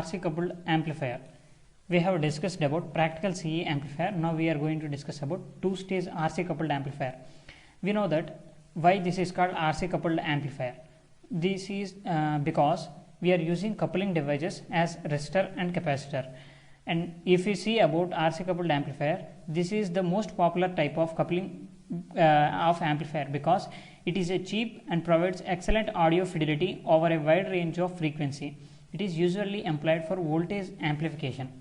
RC coupled amplifier. We have discussed about practical CE amplifier. Now we are going to discuss about two-stage RC coupled amplifier. We know that why this is called RC coupled amplifier. This is because we are using coupling devices as resistor and capacitor. And if we see about RC coupled amplifier, this is the most popular type of coupling of amplifier because it is a cheap and provides excellent audio fidelity over a wide range of frequency. It is usually employed for voltage amplification.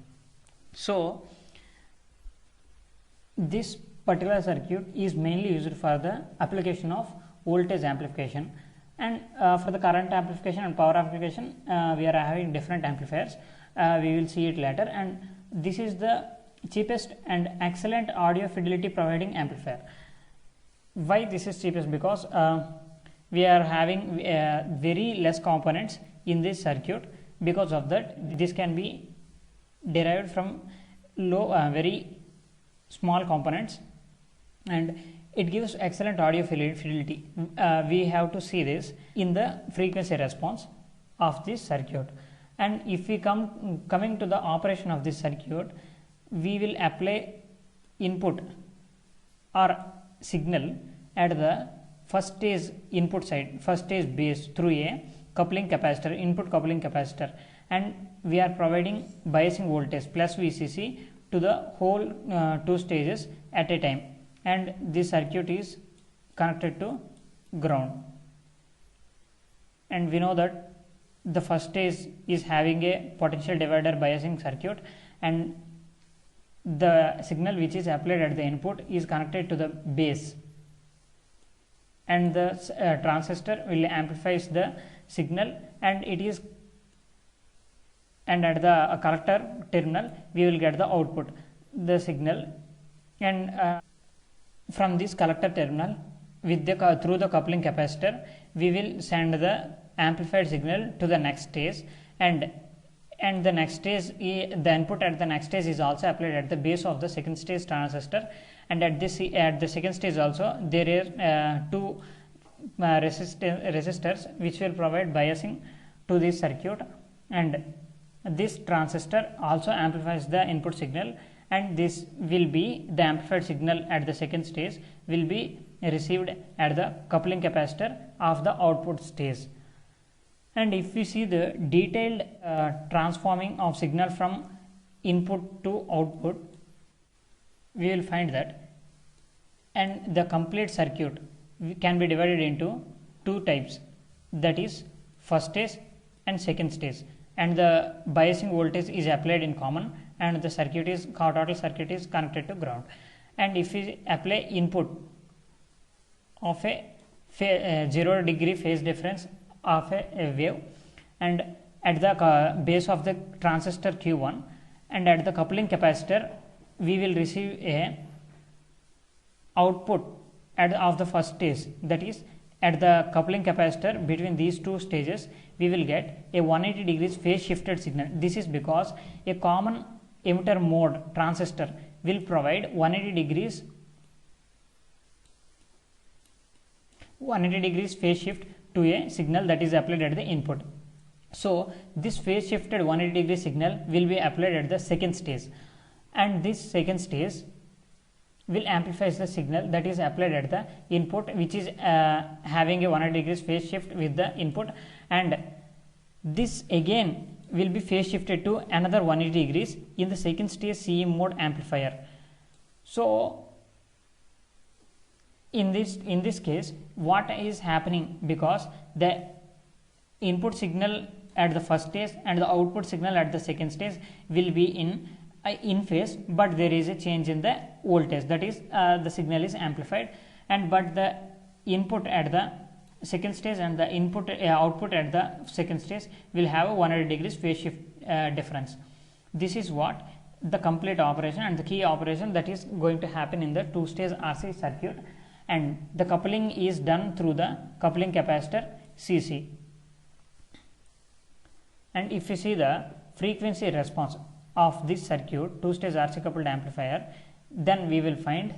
So this particular circuit is mainly used for the application of voltage amplification, and for the current amplification and power amplification we are having different amplifiers. We will see it later, and this is the cheapest and excellent audio fidelity providing amplifier. Why this is cheapest? Because we are having very less components in this circuit. Because of that, this can be derived from very small components, and it gives excellent audio fidelity. We have to see this in the frequency response of this circuit. And if we coming to the operation of this circuit, we will apply input or signal at the first stage input side, first stage base, through a coupling capacitor, input coupling capacitor, and we are providing biasing voltage plus VCC to the whole two stages at a time, and this circuit is connected to ground. And we know that the first stage is having a potential divider biasing circuit, and the signal which is applied at the input is connected to the base, and the transistor will amplifies the signal, and it is, and at the collector terminal we will get the output, the signal, and from this collector terminal with the through the coupling capacitor we will send the amplified signal to the next stage, and the next stage, the input at the next stage is also applied at the base of the second stage transistor, and at the second stage also there are two resistors which will provide biasing to this circuit, and this transistor also amplifies the input signal, and this will be the amplified signal at the second stage will be received at the coupling capacitor of the output stage. And if we see the detailed transforming of signal from input to output, we will find that, and the complete circuit can be divided into two types, that is first stage and second stage, and the biasing voltage is applied in common, and the circuit is total circuit is connected to ground. And if we apply input of a 0 degree phase difference of a wave, and at the base of the transistor Q1, and at the coupling capacitor we will receive a output of the first stage, that is at the coupling capacitor between these two stages we will get a 180 degrees phase shifted signal. This is because a common emitter mode transistor will provide 180 degrees phase shift to a signal that is applied at the input. So this phase shifted 180 degree signal will be applied at the second stage, and this second stage will amplify the signal that is applied at the input, which is having a 180 degrees phase shift with the input, and this again will be phase shifted to another 180 degrees in the second stage CE mode amplifier. So in this case what is happening, because the input signal at the first stage and the output signal at the second stage will be in phase, but there is a change in the voltage, that is the signal is amplified, and but the input at the second stage and the output at the second stage will have a 180 degrees phase shift difference. This is what the complete operation and the key operation that is going to happen in the two stage RC circuit, and the coupling is done through the coupling capacitor CC. And if you see the frequency response of this circuit, two stage RC coupled amplifier, then we will find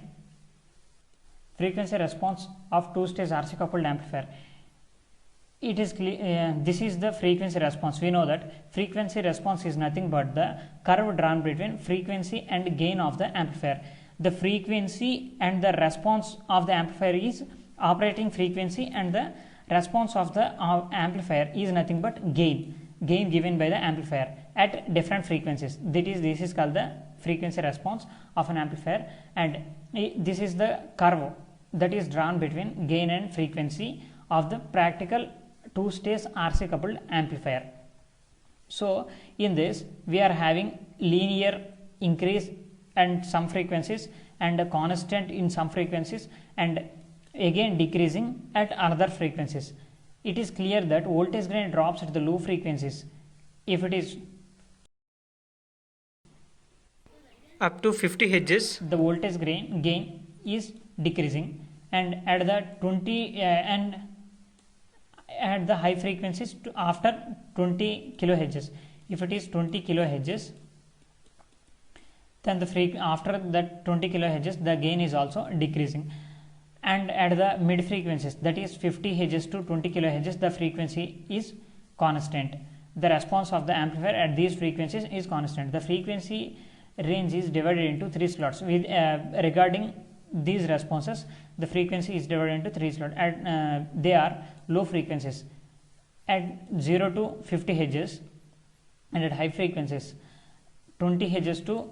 frequency response of two stage RC coupled amplifier. it is this is the frequency response. We know that frequency response is nothing but the curve drawn between frequency and gain of the amplifier. The frequency and the response of the amplifier is operating frequency, and the response of the amplifier is nothing but gain given by the amplifier at different frequencies. This is called the frequency response of an amplifier, and this is the curve that is drawn between gain and frequency of the practical two-stage RC coupled amplifier. So in this we are having linear increase and some frequencies, and a constant in some frequencies, and again decreasing at another frequencies. It is clear that voltage gain drops at the low frequencies if it is up to 50 Hz. The voltage gain is decreasing, and at the 20 and at the high frequencies after 20 kilohertz. If it is 20 kilohertz, then the after that 20 kilohertz the gain is also decreasing, and at the mid frequencies, that is 50 Hz to 20 kilohertz, the frequency is constant. The response of the amplifier at these frequencies is constant. The frequency range is divided into 3 slots. With regarding these responses, the frequency is divided into 3 slots. They are low frequencies at 0 to 50 Hz, and at high frequencies 20 Hz to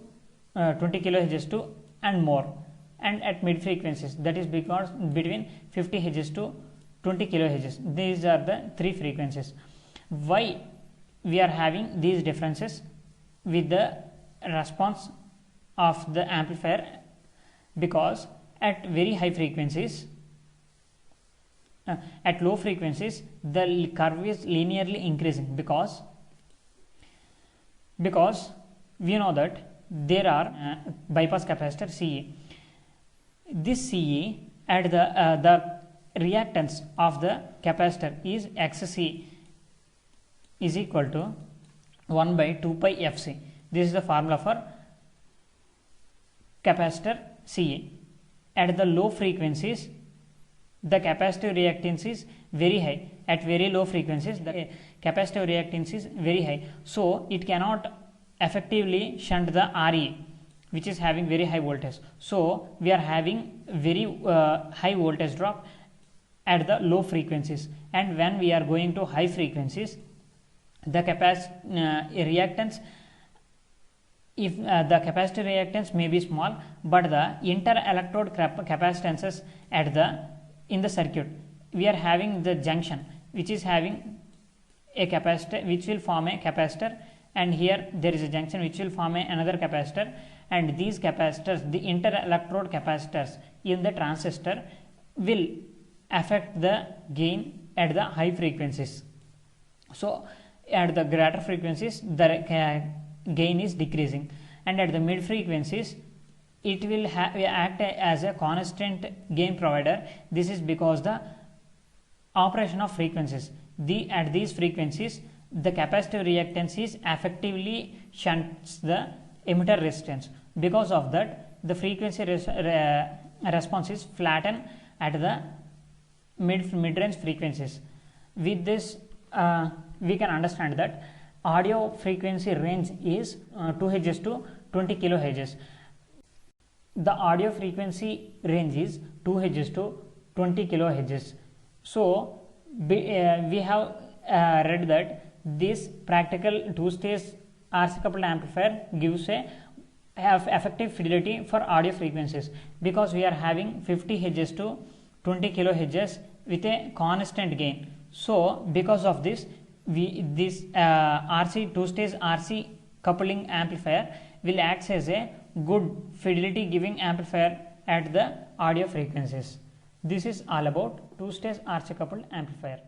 20 kilohertz to and more, and at mid frequencies, that is because between 50 Hz to 20 kilohertz. These are the 3 frequencies. Why we are having these differences with the response of the amplifier? Because at very high frequencies, at low frequencies, the curve is linearly increasing, because we know that there are bypass capacitor CA. This CA at the reactance of the capacitor is XC is equal to 1 by 2 pi FC. This is the formula for capacitor CA. At the low frequencies, the capacitive reactance is very high. At very low frequencies, the capacitive reactance is very high, so it cannot effectively shunt the RE, which is having very high voltage. So we are having very high voltage drop at the low frequencies, and when we are going to high frequencies, the reactance, if the capacitive reactance may be small, but the inter-electrode capacitances at in the circuit, we are having the junction which is having a capacitor which will form a capacitor, and here there is a junction which will form another capacitor, and these capacitors, the inter-electrode capacitors in the transistor, will affect the gain at the high frequencies. So at the greater frequencies, the gain is decreasing, and at the mid frequencies it will act as a constant gain provider. This is because the operation of frequencies, at these frequencies the capacitive reactance is effectively shunts the emitter resistance. Because of that, the frequency response is flattened at the mid-range frequencies. With this we can understand that audio frequency range is 2 Hz to 20 kilohertz. The audio frequency range is 2 Hz to 20 kilohertz. So we have read that this practical two-stage RC coupled amplifier gives a effective fidelity for audio frequencies, because we are having 50 Hz to 20 kilohertz with a constant gain. So because of this, this RC two-stage RC coupling amplifier will act as a good fidelity giving amplifier at the audio frequencies. This is all about two-stage RC coupled amplifier.